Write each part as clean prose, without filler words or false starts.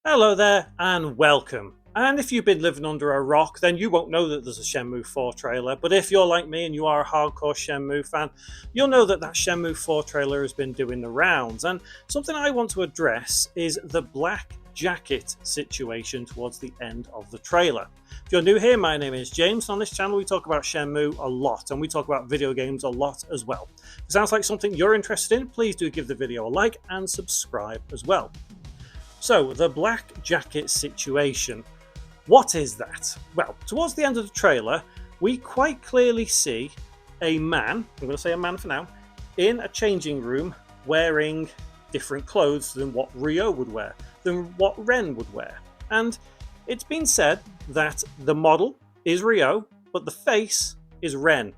Hello there and welcome. And if you've been living under a rock, then you won't know that there's a Shenmue 4 trailer. But if you're like me and you are a hardcore Shenmue fan, you'll know that Shenmue 4 trailer has been doing the rounds. And something I want to address is the black jacket situation towards the end of the trailer. If you're new here, my name is James. On this channel, we talk about Shenmue a lot and we talk about video games a lot as well. If it sounds like something you're interested in, please do give the video a like and subscribe as well. So, the black jacket situation. What is that? Well, towards the end of the trailer, we quite clearly see a man, I'm going to say a man for now, in a changing room wearing different clothes than what Ryo would wear, than what Ren would wear. And it's been said that the model is Ryo, but the face is Ren.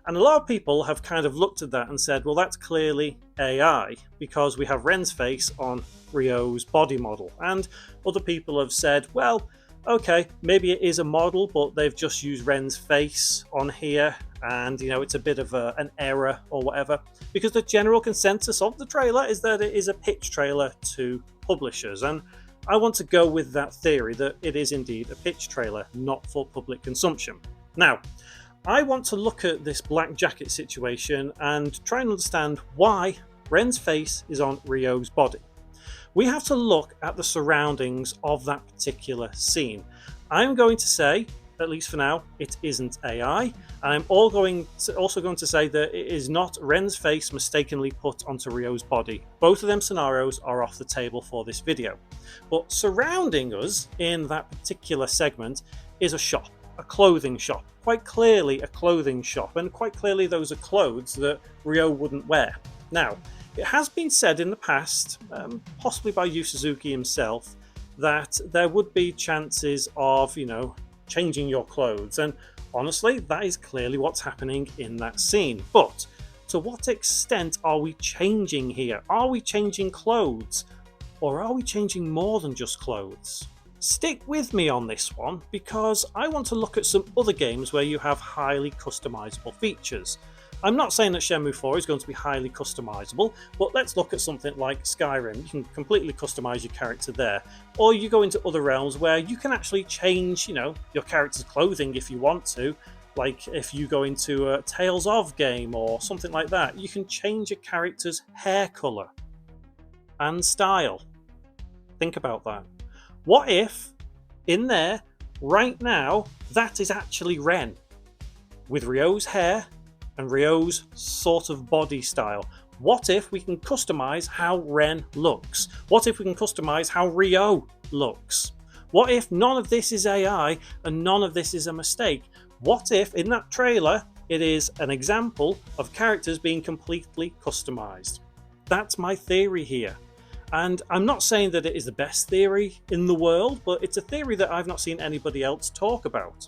And a lot of people have kind of looked at that and said, well, that's clearly AI because we have Ren's face on Ryo's body model. And other people have said, well, okay, maybe it is a model, but they've just used Ren's face on here and, it's a bit of an error or whatever. Because the general consensus of the trailer is that it is a pitch trailer to publishers. And I want to go with that theory that it is indeed a pitch trailer, not for public consumption. Now, I want to look at this black jacket situation and try and understand why Ren's face is on Ryo's body. We have to look at the surroundings of that particular scene. I'm going to say, at least for now, it isn't AI. And I'm also going to say that it is not Ren's face mistakenly put onto Ryo's body. Both of them scenarios are off the table for this video. But surrounding us in that particular segment is a shop, a clothing shop. Quite clearly a clothing shop, and quite clearly those are clothes that Ryo wouldn't wear. Now, it has been said in the past, possibly by Yu Suzuki himself, that there would be chances of, changing your clothes. And honestly, that is clearly what's happening in that scene. But to what extent are we changing here? Are we changing clothes? Or are we changing more than just clothes? Stick with me on this one because I want to look at some other games where you have highly customizable features. I'm not saying that Shenmue 4 is going to be highly customizable, but let's look at something like Skyrim. You can completely customize your character there. Or you go into other realms where you can actually change, your character's clothing if you want to. Like if you go into a Tales of game or something like that, you can change your character's hair color and style. Think about that. What if, in there, right now, that is actually Ren, with Ryo's hair and Ryo's sort of body style? What if we can customize how Ren looks? What if we can customize how Ryo looks? What if none of this is AI and none of this is a mistake? What if, in that trailer, it is an example of characters being completely customized? That's my theory here. And I'm not saying that it is the best theory in the world, but it's a theory that I've not seen anybody else talk about.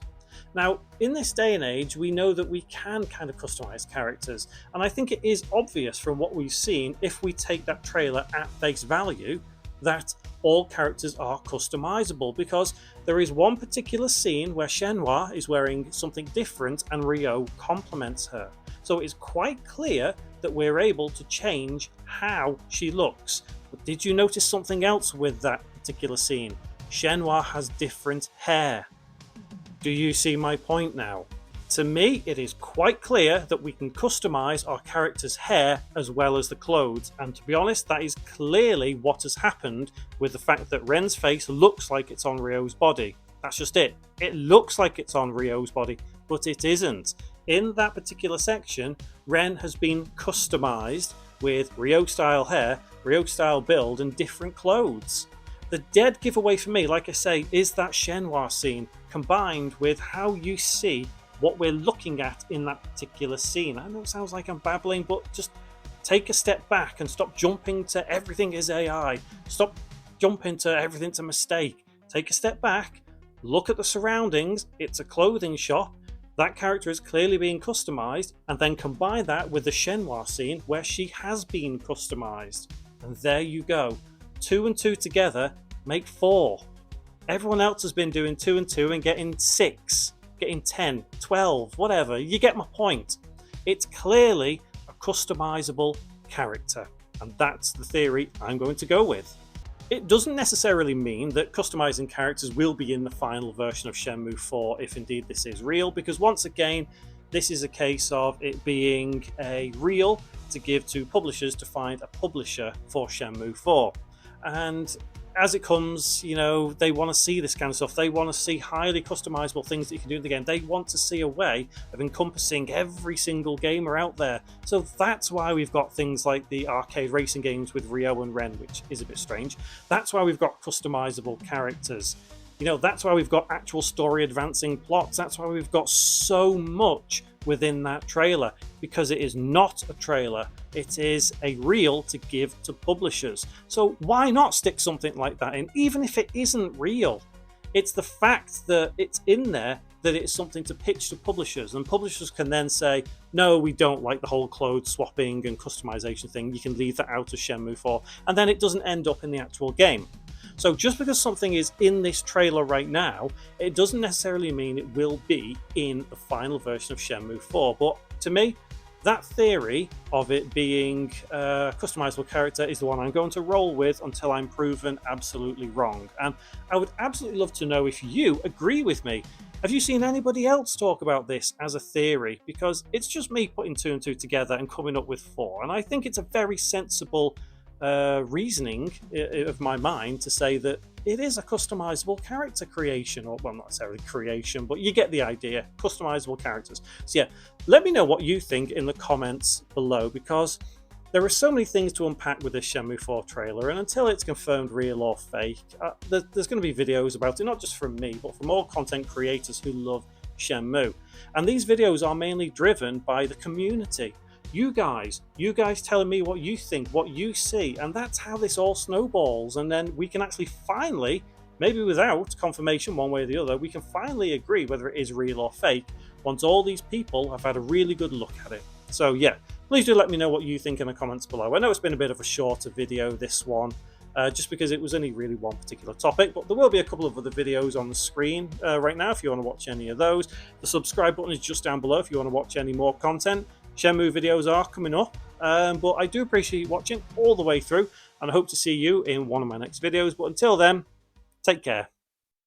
Now, in this day and age, we know that we can kind of customize characters, and I think it is obvious from what we've seen, if we take that trailer at face value, that all characters are customizable, because there is one particular scene where Shenmue is wearing something different and Ryo complements her. So it's quite clear that we're able to change how she looks. But did you notice something else with that particular scene? Shenmue has different hair. Do you see my point now? To me, it is quite clear that we can customize our character's hair as well as the clothes. And to be honest, that is clearly what has happened with the fact that Ren's face looks like it's on Ryo's body. That's just it. It looks like it's on Ryo's body, but it isn't. In that particular section, Ren has been customized with Ryo-style hair, Ryo-style build, and different clothes. The dead giveaway for me, like I say, is that Shenmue scene, combined with how you see what we're looking at in that particular scene. I know it sounds like I'm babbling, but just take a step back and stop jumping to everything is AI. Stop jumping to everything's a mistake. Take a step back, look at the surroundings. It's a clothing shop. That character is clearly being customized, and then combine that with the Shenmue scene where she has been customized. And there you go. 2 and 2 together make 4. Everyone else has been doing 2 and 2 and getting 6, getting 10, 12, whatever. You get my point. It's clearly a customizable character, and that's the theory I'm going to go with. It doesn't necessarily mean that customizing characters will be in the final version of Shenmue 4 if indeed this is real, because once again, this is a case of it being a reel to give to publishers to find a publisher for Shenmue 4. And as it comes, you know, they want to see this kind of stuff. They want to see highly customizable things that you can do in the game. They want to see a way of encompassing every single gamer out there. So that's why we've got things like the arcade racing games with Ryo and Ren, which is a bit strange. That's why we've got customizable characters. You know, that's why we've got actual story advancing plots. That's why we've got so much within that trailer, because it is not a trailer, it is a reel to give to publishers. So why not stick something like that in, even if it isn't real? It's the fact that it's in there that it's something to pitch to publishers, and publishers can then say, no, we don't like the whole clothes swapping and customization thing, you can leave that out of Shenmue 4, and then it doesn't end up in the actual game. So just because something is in this trailer right now, it doesn't necessarily mean it will be in the final version of Shenmue 4. But to me, that theory of it being a customizable character is the one I'm going to roll with until I'm proven absolutely wrong. And I would absolutely love to know if you agree with me. Have you seen anybody else talk about this as a theory? Because it's just me putting two and two together and coming up with four. And I think it's a very sensible reasoning of my mind to say that it is a customizable character creation, or well, not necessarily creation, but you get the idea. Customizable characters. So yeah, let me know what you think in the comments below, because there are so many things to unpack with this Shenmue 4 trailer, and until it's confirmed real or fake, there's going to be videos about it, not just from me, but from all content creators who love Shenmue. And these videos are mainly driven by the community. You guys telling me what you think, what you see, and that's how this all snowballs. And then we can actually finally, maybe without confirmation one way or the other, we can finally agree whether it is real or fake once all these people have had a really good look at it. So yeah, please do let me know what you think in the comments below. I know it's been a bit of a shorter video, this one, just because it was only really one particular topic, but there will be a couple of other videos on the screen right now if you want to watch any of those. The subscribe button is just down below if you want to watch any more content. Shenmue videos are coming up, but I do appreciate you watching all the way through, and I hope to see you in one of my next videos. But until then, take care.